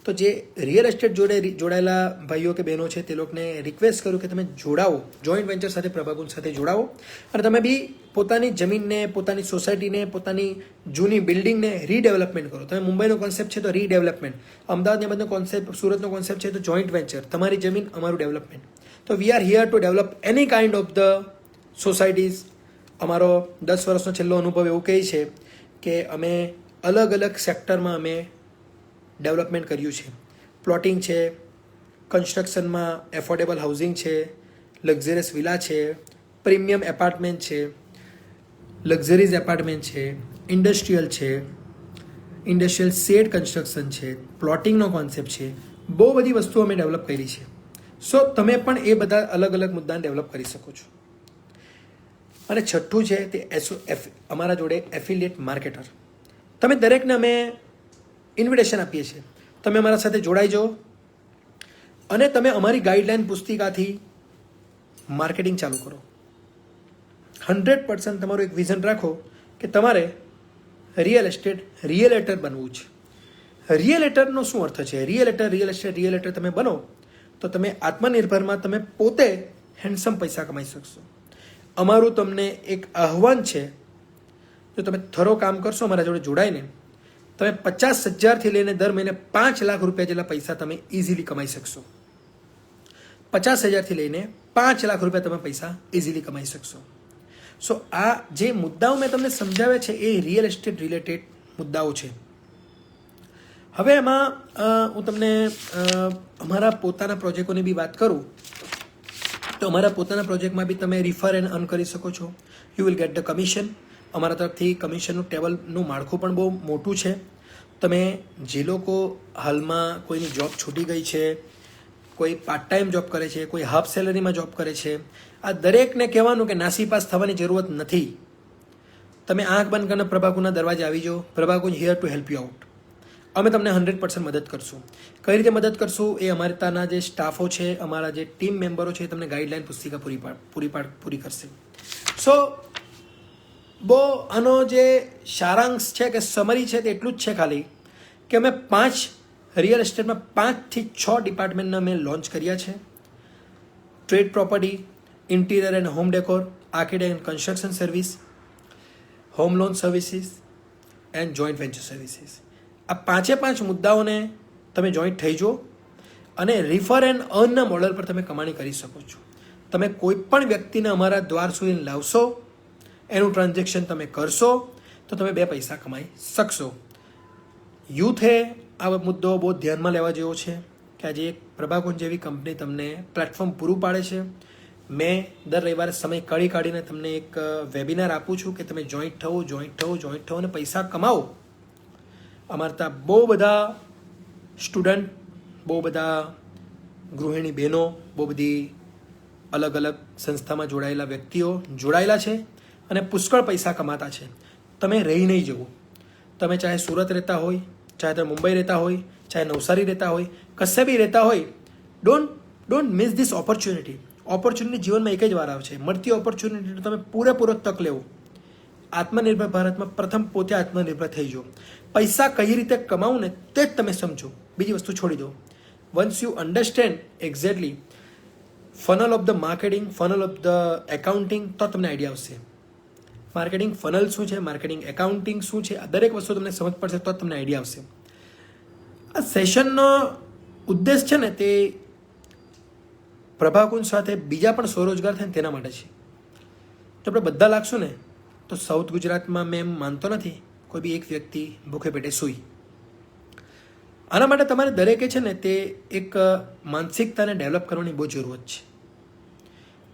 તો જે રિયલ એસ્ટેટ જોડે જોડાયેલા ભાઈઓ કે બહેનો છે તે લોકોને રિક્વેસ્ટ કરું કે તમે જોડાવો, જોઈન્ટ વેન્ચર સાથે, પ્રભાકુંજ સાથે જોડાવો, અને તમે બી પોતાની જમીનને, પોતાની સોસાયટીને, પોતાની જૂની બિલ્ડિંગને રીડેવલપમેન્ટ કરો. તમે મુંબઈનો કોન્સેપ્ટ છે તો રીડેવલપમેન્ટ, અમદાવાદની બધો કોન્સેપ્ટ, સુરતનો કોન્સેપ્ટ છે તો જોઈન્ટ વેન્ચર, તમારી જમીન અમારું ડેવલપમેન્ટ. તો we are here to develop any kind of the societies. અમારો 10 વર્ષનો છેલ્લો અનુભવ એવું કહે છે કે અમે અલગ અલગ સેક્ટરમાં અમે ડેવલપમેન્ટ કર્યું છે. પ્લોટિંગ છે, કન્સ્ટ્રક્શનમાં એફોર્ડેબલ હાઉસિંગ છે, લક્ઝરિયસ વિલા છે, પ્રીમિયમ એપાર્ટમેન્ટ છે, લક્ઝરીઝ એપાર્ટમેન્ટ છે, ઇન્ડસ્ટ્રીયલ છે, ઇન્ડસ્ટ્રીયલ શેડ કન્સ્ટ્રક્શન છે, પ્લોટિંગનો કોન્સેપ્ટ છે. બહુ બધી વસ્તુઓ અમે ડેવલપ કરી છે. સો તમે પણ એ બધા અલગ અલગ મુદ્દાને ડેવલપ કરી શકો છો. અને છઠ્ઠું છે તે અમારા જોડે એફિલિએટ માર્કેટર. તમે દરેકને અમે ઇન્વિટેશન આપીએ છીએ, તમે અમારા સાથે જોડાઈ જાઓ અને તમે અમારી ગાઈડલાઈન પુસ્તિકાથી માર્કેટિંગ ચાલુ કરો. 100% તમારું એક વિઝન રાખો કે તમારે રિયલેટર બનવું છે. રિયલેટરનો શું અર્થ છે? રિયલેટર તમે બનો તો તમે આત્મનિર્ભરમાં તમે પોતે હેન્ડસમ પૈસા કમાઈ શકશો. અમારું તમને એક આહ્વાન છે, જો તમે થરો કામ કરશો અમારા જોડે જોડાઈને, તમે 50,000થી લઈને દર મહિને 5 લાખ રૂપિયા જેટલા પૈસા તમે ઇઝીલી કમાઈ શકશો. 50,000થી લઈને 5 લાખ રૂપિયા તમે પૈસા ઇઝીલી કમાઈ શકશો. સો આ જે મુદ્દાઓ મેં તમને સમજાવ્યા છે એ રિયલ એસ્ટેટ રિલેટેડ મુદ્દાઓ છે. હવે એમાં હું તમને અમારા પોતાના પ્રોજેક્ટોની બી વાત કરું તો અમારા પોતાના પ્રોજેક્ટમાં બી તમે રિફર એન્ડ અર્ન કરી શકો છો. You will get the commission. અમારા તરફથી કમિશનનું ટેબલનું માળખું પણ બહુ મોટું છે. તમે જે લોકો હાલમાં કોઈની જોબ છૂટી ગઈ છે, કોઈ પાર્ટ ટાઈમ જોબ કરે છે, કોઈ હાફ સેલરીમાં જોબ કરે છે, આ દરેકને કહેવાનું કે નાસીપાસ થવાની જરૂરત નથી. તમે આંખ બંધ કરીને પ્રભાકુંજના દરવાજે આવી જાઓ. Prabhakunj here to help you out. અમે તમને 100% મદદ કરશું. કઈ રીતે મદદ કરશું એ અમારા ત્યાંના જે સ્ટાફો છે, અમારા જે ટીમ મેમ્બરો છે, તમને ગાઈડલાઈન પુસ્તિકા પૂરી કરશે. સો બહુ આનો જે સારાંશ છે કે સમરી છે તે એટલું જ છે ખાલી કે અમે 5 રિયલ એસ્ટેટમાં 5 થી 6 ડિપાર્ટમેન્ટને અમે લોન્ચ કર્યા છે. Trade property, interior and home decor, architect and construction service, home loan services and joint venture services. આ 5 મુદ્દાઓને તમે જોઈન્ટ થઈ જાઓ અને રિફર એન્ડ અર્નના મોડલ પર તમે કમાણી કરી શકો છો. તમે કોઈ પણ વ્યક્તિને અમારા દ્વાર સુધી લાવશો, એનું ટ્રાન્ઝેક્શન તમે કરશો તો તમે 2 પૈસા કમાઈ શકશો. યુથે આ મુદ્દો બહુ ધ્યાનમાં લેવા જેવો છે. કે આજે એક પ્રભાકુંજ જેવી કંપની તમને પ્લેટફોર્મ પૂરું પાડે છે. મેં દર રવિવારે સમય કાઢીને તમને એક વેબિનાર આપું છું કે તમે જોઈન્ટ થવો અને પૈસા કમાવો. અમારા ત્યાં બહુ બધા સ્ટુડન્ટ, બહુ બધા ગૃહિણી બહેનો, બહુ બધી અલગ અલગ સંસ્થામાં જોડાયેલા વ્યક્તિઓ જોડાયેલા છે અને પુષ્કળ પૈસા કમાતા છે. તમે રહી નહીં જવું. તમે ચાહે સુરત રહેતા હોય, ચાહે તમે મુંબઈ રહેતા હોય, ચાહે નવસારી રહેતા હોય, કશે બી રહેતા હોય, don't miss this opportunity. Opportunity જીવનમાં એક જ વાર આવે છે. મળતી ઓપોર્ચ્યુનિટી તમે પૂરેપૂરો તક લેવો. આત્મનિર્ભર ભારતમાં પ્રથમ પોતે આત્મનિર્ભર થઈ જાઓ. પૈસા કઈ રીતે કમાવું ને તે જ તમે સમજો, બીજી વસ્તુ છોડી દો. Once you understand exactly funnel of the marketing, funnel of the accounting, તો તમને આઈડિયા આવશે. માર્કેટિંગ ફનલ શું છે, માર્કેટિંગ એકાઉન્ટિંગ શું છે, આ દરેક વસ્તુ તમને સમજ પડશે તો તમને આઈડિયા આવશે. આ સેશનનો ઉદ્દેશ છે ને તે પ્રભાકુંજ સાથે બીજા પણ સ્વરોજગાર થાય ને તેના માટે છે. જો આપણે બધા લાગશું ને તો સાઉથ ગુજરાતમાં મેં એમ માનતો નથી કોઈ બી એક વ્યક્તિ ભૂખે પેટે સૂઈ. આના માટે તમારે દરેકે છે ને તે એક માનસિકતાને ડેવલપ કરવાની બહુ જરૂરત છે.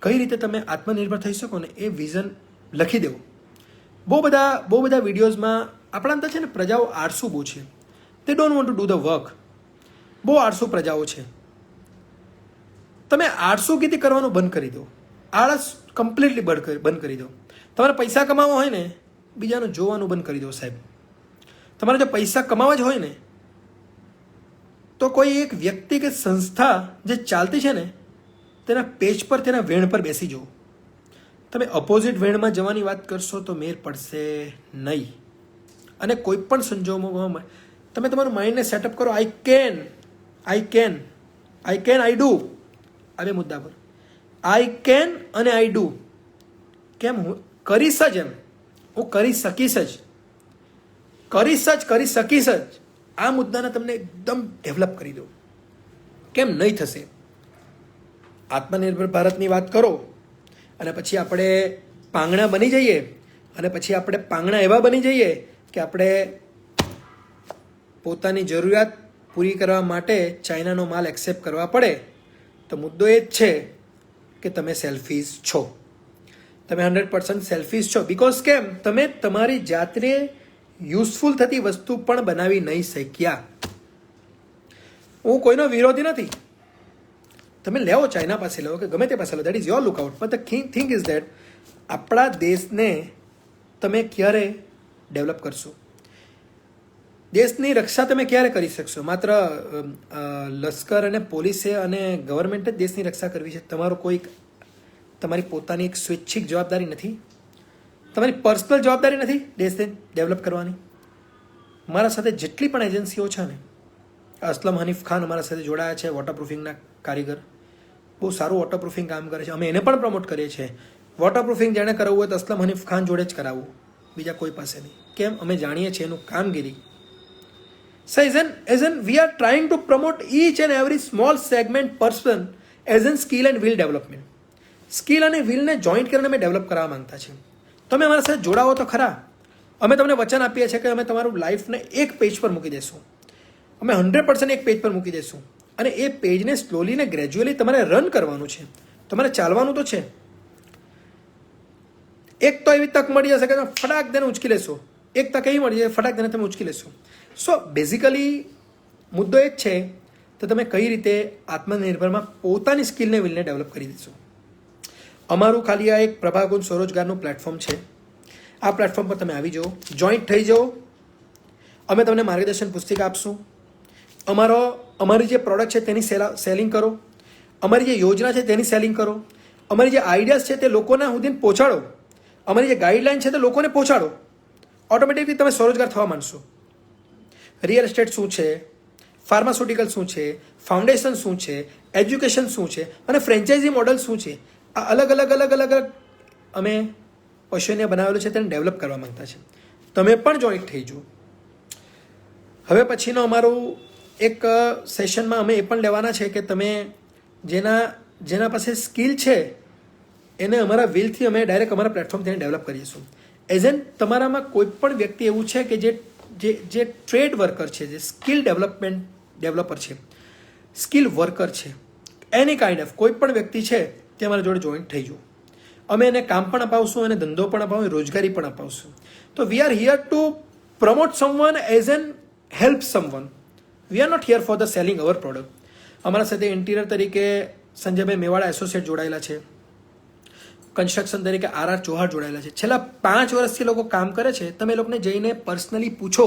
કઈ રીતે તમે આત્મનિર્ભર થઈ શકો ને એ વિઝન લખી દેવું. બહુ બધા વિડીયોઝમાં આપણા અંદર છે ને પ્રજાઓ આળસુ બહુ છે. તે don't want to do the work. બહુ આળસુ પ્રજાઓ છે. તમે આળસુગીથી કરવાનું બંધ કરી દો. આળસ કમ્પ્લીટલી બંધ કરી દો. તમારે પૈસા કમાવા હોય ને બીજાનું જોવાનું બંધ કરી દો સાહેબ. તમારે જો પૈસા કમાવા જ હોય ને તો કોઈ એક વ્યક્તિ કે સંસ્થા જે ચાલતી છે ને તેના પેજ પર, તેના વેણ પર બેસી જાઓ. તમે અપોઝિટ વેણમાં જવાની વાત કરશો તો મેર પડશે નહીં. અને કોઈ પણ સંજોગોમાં તમે તમારું માઇન્ડને સેટઅપ કરો. I do. આ બે મુદ્દા પર આઈ કેન અને આઈ ડુ. કેમ હું કરીશ જ, એમ હું કરી શકીશ જ. આ મુદ્દાને તમને એકદમ ડેવલપ કરી દો. કેમ નહીં થશે? આત્મનિર્ભર ભારતની વાત કરો અને પછી આપણે પાંગણા બની જઈએ અને પછી આપણે પાંગણા એવા બની જઈએ કે આપણે પોતાની જરૂરિયાત પૂરી કરવા માટે ચાઇનાનો માલ એક્સેપ્ટ કરવા પડે. તો મુદ્દો એ જ છે કે તમે સેલ્ફિશ છો. તમે 100% સેલ્ફિશ છો. બિકોઝ કેમ? તમે તમારી જાતને યુઝફુલ થતી વસ્તુ પણ બનાવી નહીં શક્યા. હું કોઈનો વિરોધી નથી. તમે લેવો, ચાઇના પાસે લેવો કે ગમે તે પાસે લો, that is your lookout. But the thing is that આપણા દેશને તમે ક્યારે ડેવલપ કરશો? દેશની રક્ષા તમે ક્યારે કરી શકશો? માત્ર લશ્કર અને પોલીસે અને ગવર્મેન્ટે જ દેશની રક્ષા કરવી છે. તમારી પોતાની એક સ્વૈચ્છિક જવાબદારી નથી? તમારી પર્સનલ જવાબદારી નથી દેશને ડેવલપ કરવાની? મારા સાથે જેટલી પણ એજન્સીઓ છે ને, અસલમ હનીફ ખાન અમારા સાથે જોડાયા છે, વોટરપ્રૂફિંગના કારીગર, બહુ સારું વોટરપ્રૂફિંગ કામ કરે છે. અમે એને પણ પ્રમોટ કરીએ છીએ. વોટરપ્રૂફિંગ જેણે કરાવવું હોય તો અસલમ હનીફ ખાન જોડે જ કરાવવું, બીજા કોઈ પાસે નહીં. કેમ? અમે જાણીએ છીએ એનું કામગીરી. So as in we are trying to promote each and every small segment person as in skill and will development. Skill અને વિલને જોઈન્ટ કરીને અમે ડેવલપ કરવા માંગતા છીએ. તમે અમારા સાથે જોડાવો તો ખરા. અમે તમને વચન આપીએ છીએ કે અમે તમારું લાઈફને એક પેજ પર મૂકી દઈશું. અમે 100% એક પેજ પર મૂકી દઈશું. અને એ પેજને સ્લોલી ને ગ્રેજ્યુઅલી તમારે રન કરવાનું છે. તમારે ચાલવાનું તો છે. એક તો એવી તક મળી જશે કે તમે ફટાક દઈને ઉંચકી લેશો. એક તક એવી મળી જાય ફટાક દઈને તમે ઉંચકી લેશો. સો બેઝિકલી મુદ્દો એ જ છે તો તમે કઈ રીતે આત્મનિર્ભરમાં પોતાની સ્કિલને વિલને ડેવલપ કરી દેશો. અમારું ખાલી આ એક પ્રભાકુંજ સ્વરોજગારનું પ્લેટફોર્મ છે. આ પ્લેટફોર્મ પર તમે આવી જાઓ, જોઈન્ટ થઈ જાઓ. અમે તમને માર્ગદર્શન પુસ્તિકા આપશું. અમારી જે પ્રોડક્ટ છે તેની સેલિંગ કરો. અમારી જે યોજના છે તેની સેલિંગ કરો. અમારી જે આઈડિયાઝ છે તે લોકોના સુધી પહોંચાડો. અમારી જે ગાઈડલાઇન છે તે લોકોને પહોંચાડો. ઓટોમેટિકલી તમે સ્વરોજગાર થવા માંડશો. રિયલ એસ્ટેટ શું છે, ફાર્માસ્યુટિકલ શું છે, ફાઉન્ડેશન શું છે, એજ્યુકેશન શું છે અને ફ્રેન્ચાઇઝી મોડલ શું છે, આ અલગ અલગ અમે પશુને બનાવેલું છે તેને ડેવલપ કરવા માંગતા છે. તમે પણ જોઈન્ટ થઈ જાઓ. હવે પછીનો અમારું એક સેશનમાં અમે એ પણ લેવાના છે કે તમે જેના પાસે સ્કિલ છે એને અમારા વિલથી અમે ડાયરેક્ટ અમારા પ્લેટફોર્મ તેને ડેવલપ કરીશું. એઝ એન તમારામાં કોઈ પણ વ્યક્તિ એવું છે કે જે ટ્રેડ વર્કર છે, જે સ્કિલ ડેવલપર છે, સ્કિલ વર્કર છે, એની કાઇન્ડ ઓફ કોઈ પણ વ્યક્તિ છે તે અમારા જોડે જોઈન્ટ થઈ જવું. અમે એને કામ પણ અપાવશું અને ધંધો પણ અપાવું, રોજગારી પણ અપાવશું. તો we are here to promote someone as an help someone. We are not here for the selling our product. અમારા સાથે ઇન્ટિરિયર તરીકે સંજયભાઈ મેવાડા એસોસિએટ જોડાયેલા છે, કન્સ્ટ્રક્શન તરીકે આર ચૌહાણ જોડાયેલા છે. છેલ્લા 5 વર્ષથી લોકો કામ કરે છે. તમે લોકોને જઈને પર્સનલી પૂછો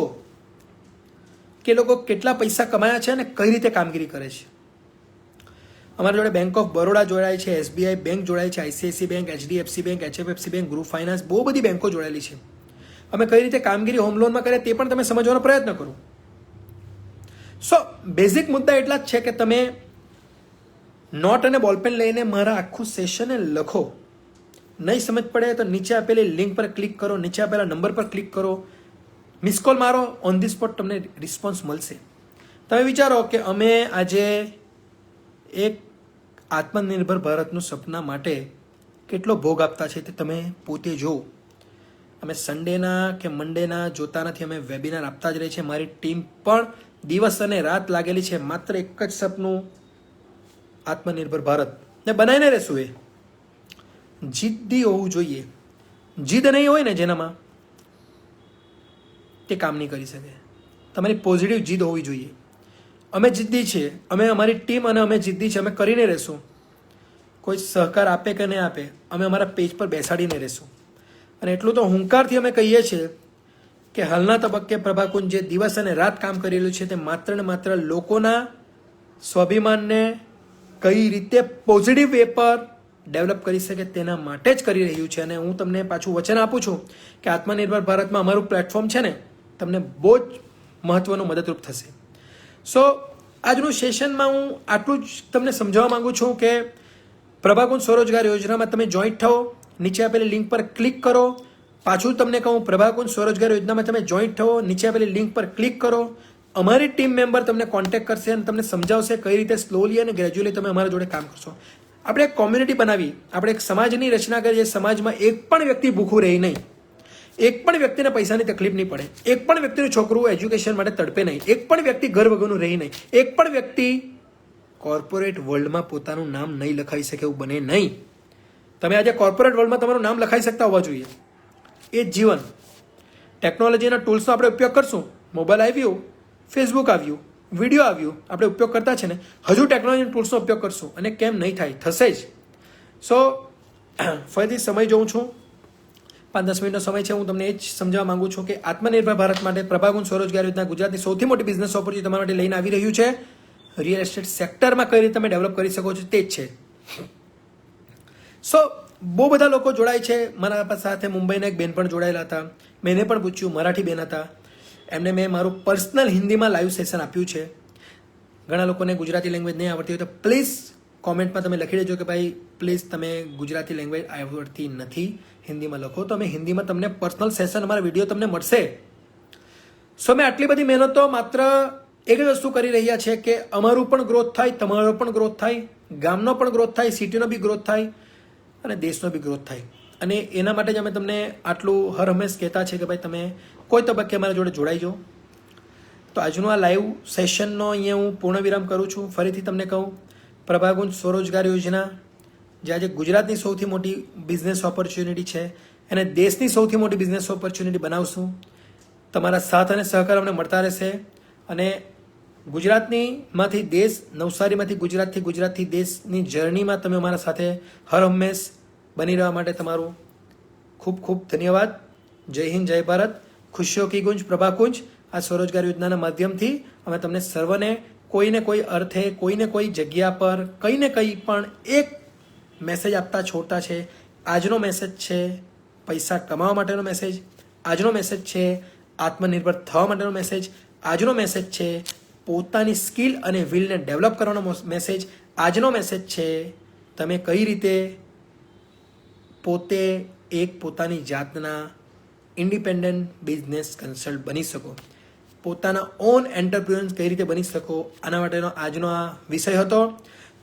કે લોકો કેટલા પૈસા કમાયા છે અને કઈ રીતે કામગીરી કરે છે. અમારા જોડે બેંક ઓફ બરોડા જોડાય છે, SBI બેંક જોડાય છે, ICICI bank, HDFC bank, HFFC bank, group finance, બહુ બધી બેંકો જોડાયેલી છે. અમે કઈ રીતે કામગીરી હોમ લોનમાં કરીએ તે પણ તમે સમજવાનો પ્રયત્ન કરો. સો બેઝિક મુદ્દા એટલા જ છે કે તમે નોટ અને બોલપેન લઈને મારા આખું સેશનને લખો. નહીં સમજ પડે તો નીચે આપેલી લિંક પર ક્લિક કરો, નીચે આપેલા નંબર પર ક્લિક કરો, મિસ કોલ મારો, ઓન ધી સ્પોટ તમને રિસ્પોન્સ મળશે. તમે વિચારો કે અમે આજે એક આત્મનિર્ભર ભારતનું સપના માટે કેટલો ભોગ આપતા છે તે તમે પોતે જુઓ. અમે સન્ડેના કે મંડેના જોતા નથી, અમે વેબિનાર આપતા જ રહીએ છીએ. મારી ટીમ પણ દિવસ અને રાત લાગેલી છે માત્ર એક જ સપનું, આત્મનિર્ભર ભારત ને બનાવીને રહેશું. એ જિદ્દી હોવું જોઈએ. જીદ નહીં હોય ને જેનામાં, તે કામ નહીં કરી શકે. તમારી પોઝિટિવ જીદ હોવી જોઈએ. અમે જિદ્દી છીએ, અમે અમારી ટીમ અને અમે જિદ્દી છે, અમે કરીને રહેશું. કોઈ સહકાર આપે કે નહીં આપે, અમે અમારા પેજ પર બેસાડીને રહેશું. અને એટલું તો હુંકારથી અમે કહીએ છીએ કે હાલના તબક્કે પ્રભાકુંજ જે દિવસ અને રાત કામ કરી રહ્યું છે તે માત્ર ને માત્ર લોકોના સ્વાભિમાનને કઈ રીતે પોઝિટિવ વે પર ડેવલપ કરી શકે તેના માટે જ કરી રહ્યું છે. અને હું તમને પાછું વચન આપું છું કે આત્મનિર્ભર ભારતમાં અમારું પ્લેટફોર્મ છે ને તમને બહુ જ મહત્વનું મદદરૂપ થશે. સો આજનું સેશનમાં હું આટલું જ તમને સમજાવવા માંગુ છું કે પ્રભાકુંજ સ્વરોજગાર યોજનામાં તમે જોઈન્ટ થાઓ, નીચે આપેલી લિંક પર ક્લિક કરો. પાછું તમને કહું, પ્રભાકુંજ સ્વરોજગાર યોજનામાં તમે જોઈન્ટ થાઓ, નીચે આપેલી લિંક પર ક્લિક કરો. અમારી ટીમ મેમ્બર તમને કોન્ટેક્ટ કરશે અને તમને સમજાવશે કઈ રીતે સ્લોલી અને ગ્રેજ્યુઅલી તમે અમારા જોડે કામ કરશો. આપણે એક કોમ્યુનિટી બનાવી, આપણે એક સમાજની રચના કરીએ, સમાજમાં એક પણ વ્યક્તિ ભૂખું રહે નહીં, એક પણ વ્યક્તિને પૈસાની તકલીફ નહીં પડે, એક પણ વ્યક્તિનું છોકરું એજ્યુકેશન માટે તડપે નહીં, એક પણ વ્યક્તિ ઘર વગરનું રહી નહીં, એક પણ વ્યક્તિ કોર્પોરેટ વર્લ્ડમાં પોતાનું નામ નહીં લખાવી શકે એવું બને નહીં. તમે આજે કોર્પોરેટ વર્લ્ડમાં તમારું નામ લખાવી શકતા હોવા જોઈએ. એ જ જીવન. ટેકનોલોજીના ટૂલ્સનો આપણે ઉપયોગ કરશું. મોબાઈલ આવ્યું, ફેસબુક આવ્યું, વિડીયો આવ્યું, આપણે ઉપયોગ કરતા છે ને, હજુ ટેકનોલોજીના ટૂલ્સનો ઉપયોગ કરશું અને કેમ નહીં થાય, થશે જ. સો ફરીથી સમય જોઉં છું, 5-10 મિનિટનો સમય છે. હું તમને એ જ સમજાવવા માંગુ છું કે આત્મનિર્ભર ભારત માટે પ્રભાકુંજ સ્વરોજગાર યોજના ગુજરાતની સૌથી મોટી બિઝનેસ ઓપોર્ચ્યુનિટી તમારા માટે લઈને આવી રહ્યું છે. રિયલ એસ્ટેટ સેક્ટરમાં કઈ રીતે તમે ડેવલપ કરી શકો છો તે જ છે. સો બહુ બધા લોકો જોડાય છે. મારા સાથે મુંબઈના એક બેન પણ જોડાયેલા હતા. મેં એને પણ પૂછ્યું, મરાઠી બેન હતા, એમને મેં મારું પર્સનલ હિન્દીમાં લાઈવ સેશન આપ્યું છે. ઘણા લોકોને ગુજરાતી લેંગ્વેજ નહીં આવડતી હોય તો પ્લીઝ કોમેન્ટમાં તમે લખી દેજો કે ભાઈ પ્લીઝ તમે ગુજરાતી લેંગ્વેજ આવડતી નથી, હિન્દીમાં લખો. તો અમે હિન્દીમાં તમને પર્સનલ સેશન, અમારા વિડીયો તમને મળશે. સો મેં આટલી બધી મહેનતો માત્ર એક જ વસ્તુ કરી રહ્યા છે કે અમારું પણ ગ્રોથ થાય, તમારો પણ ગ્રોથ થાય, ગામનો પણ ગ્રોથ થાય, સિટીનો બી ગ્રોથ થાય અને દેશનો બી ગ્રોથ થાય. અને એના માટે જ અમે તમને આટલું હર હંમેશ કહેતા છે કે ભાઈ તમે કોઈ તબક્કે અમારા જોડે જોડાઈ જાઓ. તો આજનું આ લાઈવ સેશનનો અહીંયા હું પૂર્ણ વિરામ કરું છું. ફરીથી તમને કહું, પ્રભાકુંજ સ્વરોજગાર યોજના જે આજે ગુજરાતની સૌથી મોટી બિઝનેસ ઓપોર્ચ્યુનિટી છે અને દેશની સૌથી મોટી બિઝનેસ ઓપોર્ચ્યુનિટી બનાવશું. તમારા સાથ અને સહકાર અમને મળતા રહેશે અને ગુજરાતનીમાંથી દેશ, નવસારીમાંથી ગુજરાતથી, ગુજરાતથી દેશની જર્નીમાં તમે અમારા સાથે હર હંમેશ બની રહેવા માટે તમારું ખૂબ ખૂબ ધન્યવાદ. જય હિન્દ, જય ભારત. ખુશીઓ કી ગુંજ પ્રભાકુંજ આ સ્વરોજગાર યોજનાના માધ્યમથી અમે તમને સર્વને કોઈને કોઈ અર્થે, કોઈને કોઈ જગ્યા પર કંઈ ને કંઈ પણ એક મેસેજ આપતા છોડતા છે. આજનો મેસેજ છે પૈસા કમાવા માટેનો મેસેજ, આજનો મેસેજ છે આત્મનિર્ભર થવા માટેનો મેસેજ, આજનો મેસેજ છે પોતાની સ્કિલ અને વિલને ડેવલપ કરવાનો મેસેજ, આજનો મેસેજ છે તમે કઈ રીતે પોતે એક પોતાની જાતના ઇન્ડિપેન્ડન્ટ બિઝનેસ કન્સલ્ટ બની શકો, પોતાના ઓન એન્ટરપ્રિન્યોર કઈ રીતે બની શકો. આના માટેનો આજનો આ વિષય હતો.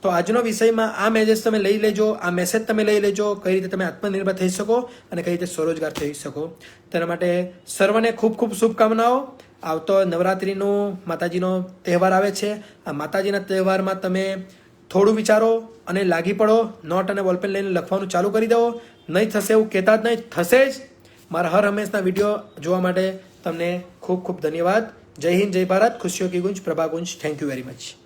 તો આજનો વિષયમાં આ મેસેજ તમે લઈ લેજો, આ મેસેજ તમે લઈ લેજો, કઈ રીતે તમે આત્મનિર્ભર થઈ શકો અને કઈ રીતે સ્વરોજગાર થઈ શકો. તેના માટે સર્વને ખૂબ ખૂબ શુભકામનાઓ. આવતો નવરાત્રિનું માતાજીનો તહેવાર આવે છે. આ માતાજીના તહેવારમાં તમે થોડું વિચારો અને લાગી પડો. નોટ અને બોલપેન લઈને લખવાનું ચાલુ કરી દો. નહીં થશે એવું કહેતા જ નહીં, થશે જ. મારા હર હંમેશના વિડીયો જોવા માટે તમને ખૂબ ખૂબ ધન્યવાદ. જય હિન્દ, જય ભારત. ખુશીઓ કી ગુંજ, Prabha Gunj. Thank you very much.